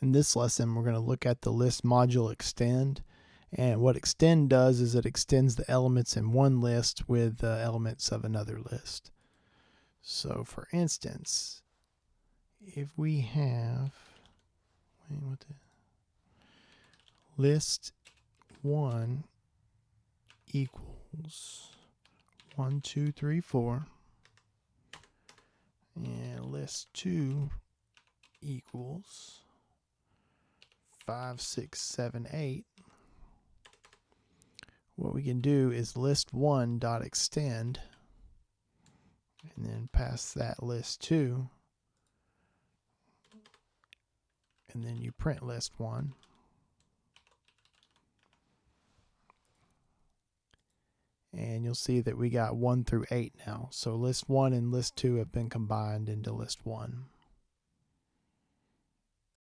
In this lesson, we're going to look at the list module extend. And what extend does is it extends the elements in one list with the elements of another list. So for instance, if we have list 1 equals 1, 2, 3, 4, and list 2 equals 5, 6, 7, 8, what we can do is list1 dot extend and then pass that list 2, and then you print list 1. And you'll see that we got 1 through 8 now. So list 1 and list 2 have been combined into list 1.